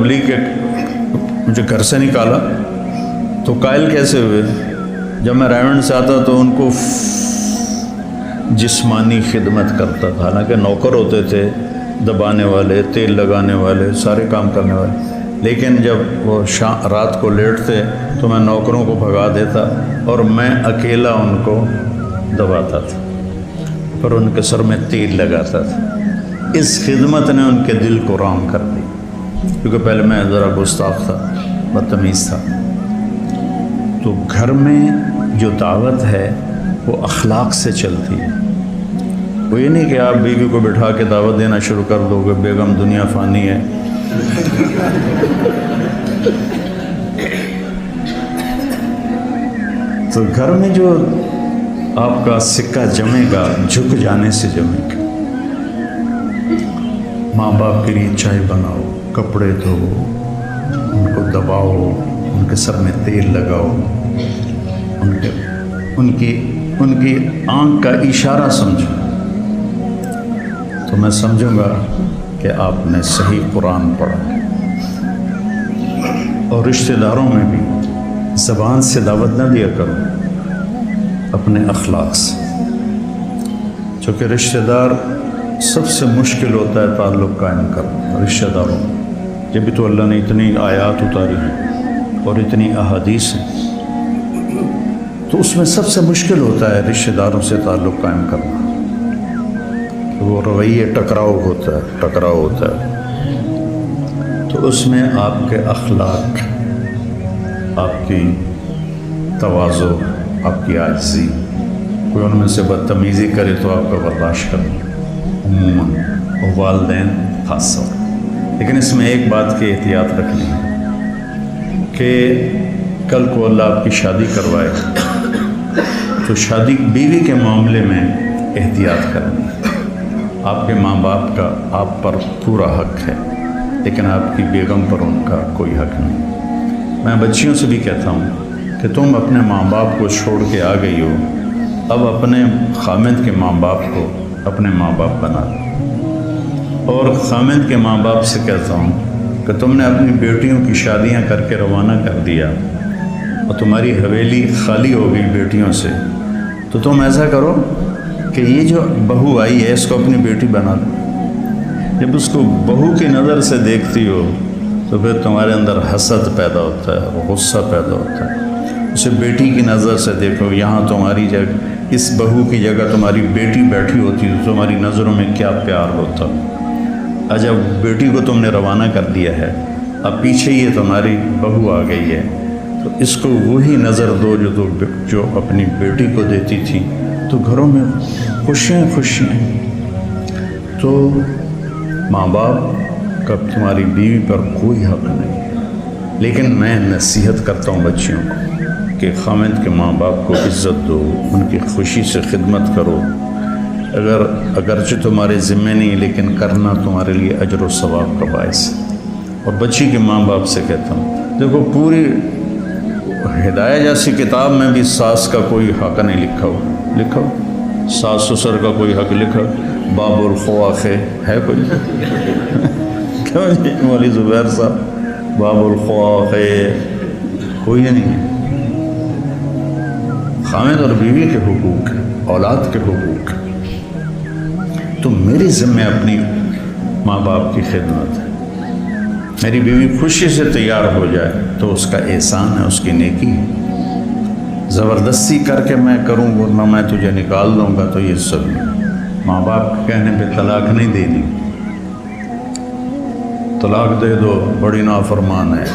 تبلیغ کے مجھے گھر سے نکالا تو قائل کیسے ہوئے؟ جب میں رائے گنج سے آتا تو ان کو جسمانی خدمت کرتا تھا، حالانکہ نوکر ہوتے تھے، دبانے والے، تیل لگانے والے، سارے کام کرنے والے، لیکن جب وہ رات کو لیٹتے تو میں نوکروں کو بھگا دیتا اور میں اکیلا ان کو دباتا تھا، پر ان کے سر میں تیل لگاتا تھا۔ اس خدمت نے ان کے دل کو رام کر دی، کیونکہ پہلے میں ذرا گستاخ تھا، بدتمیز تھا۔ تو گھر میں جو دعوت ہے وہ اخلاق سے چلتی ہے۔ وہ یہ نہیں کہ آپ بیوی کو بٹھا کے دعوت دینا شروع کر دو گے، بیگم دنیا فانی ہے۔ تو گھر میں جو آپ کا سکہ جمے گا جھک جانے سے جمے گا۔ ماں باپ کے لیے چائے بناؤ، کپڑے دھو، ان کو دباؤ، ان کے سر میں تیل لگاؤ، ان کی آنکھ کا اشارہ سمجھو، تو میں سمجھوں گا کہ آپ نے صحیح قرآن پڑھا۔ اور رشتہ داروں میں بھی زبان سے دعوت نہ دیا کرو، اپنے اخلاق سے، چونکہ رشتہ دار سب سے مشکل ہوتا ہے تعلق قائم کرنا رشتہ داروں میں۔ جب بھی تو اللہ نے اتنی آیات اتاری ہیں اور اتنی احادیث ہیں، تو اس میں سب سے مشکل ہوتا ہے رشتہ داروں سے تعلق قائم کرنا۔ وہ رویے ٹکراؤ ہوتا ہے، تو اس میں آپ کے اخلاق، آپ کی تواضع، آپ کی عاجزی، کوئی ان میں سے بدتمیزی کرے تو آپ کا برداشت کرنا، عموماً اور والدین خاص طور۔ لیکن اس میں ایک بات کی احتیاط رکھنی ہے کہ کل کو اللہ آپ کی شادی کروائے تو شادی بیوی کے معاملے میں احتیاط کرنی ہے۔ آپ کے ماں باپ کا آپ پر پورا حق ہے، لیکن آپ کی بیگم پر ان کا کوئی حق نہیں۔ میں بچیوں سے بھی کہتا ہوں کہ تم اپنے ماں باپ کو چھوڑ کے آ گئی ہو، اب اپنے خامد کے ماں باپ کو اپنے ماں باپ بنا دو۔ اور خامد کے ماں باپ سے کہتا ہوں کہ تم نے اپنی بیٹیوں کی شادیاں کر کے روانہ کر دیا اور تمہاری حویلی خالی ہو گئی بیٹیوں سے، تو تم ایسا کرو کہ یہ جو بہو آئی ہے اس کو اپنی بیٹی بنا دو۔ جب اس کو بہو کی نظر سے دیکھتی ہو تو پھر تمہارے اندر حسد پیدا ہوتا ہے، غصہ پیدا ہوتا ہے۔ اسے بیٹی کی نظر سے دیکھو، یہاں تمہاری جگہ، اس بہو کی جگہ تمہاری بیٹی بیٹھی ہوتی تو تمہاری نظروں میں کیا پیار ہوتا۔ جب بیٹی کو تم نے روانہ کر دیا ہے، اب پیچھے یہ تمہاری بہو آ گئی ہے، تو اس کو وہی نظر دو جو اپنی بیٹی کو دیتی تھی، تو گھروں میں خوشیاں۔ تو ماں باپ کا تمہاری بیوی پر کوئی حق نہیں، لیکن میں نصیحت کرتا ہوں بچیوں کو کہ خامد کے ماں باپ کو عزت دو، ان کی خوشی سے خدمت کرو، اگرچہ تمہارے ذمہ نہیں، لیکن کرنا تمہارے لیے اجر و ثواب کا باعث ہے۔ اور بچی کے ماں باپ سے کہتا ہوں، دیکھو پوری ہدایہ جیسی کتاب میں بھی ساس کا کوئی حق نہیں لکھا ہو، ساس سسر کا کوئی حق لکھا، باب الخواخ ہے کوئی؟ کیوں جی مولی زبیر صاحب، باب الخواخ کوئی نہیں ہے۔ خامد اور بیوی کے حقوق، اولاد کے حقوق، تو میری ذمہ اپنی ماں باپ کی خدمت ہے۔ میری بیوی خوشی سے تیار ہو جائے تو اس کا احسان ہے، اس کی نیکی ہے۔ زبردستی کر کے میں کروں ورنہ میں تجھے نکال دوں گا تو یہ سب ماں باپ کے کہنے پہ طلاق نہیں دینی۔ طلاق دے دو بڑی نافرمان ہے۔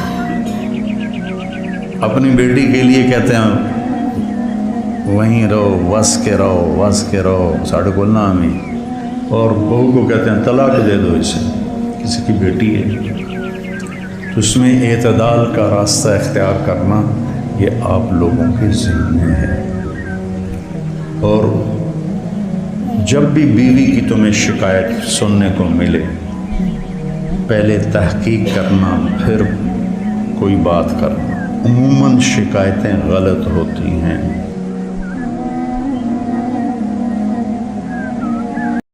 اپنی بیٹی کے لیے کہتے ہیں وہیں رہو، وس کے رہو، ساڑھے کو نامی، اور بہو کو کہتے ہیں طلاق دے دو اسے، کسی کی بیٹی ہے۔ تو اس میں اعتدال کا راستہ اختیار کرنا یہ آپ لوگوں کے ذمہ ہے۔ اور جب بھی بیوی کی تمہیں شکایت سننے کو ملے، پہلے تحقیق کرنا، پھر کوئی بات کرنا۔ عموماً شکایتیں غلط ہوتی ہیں۔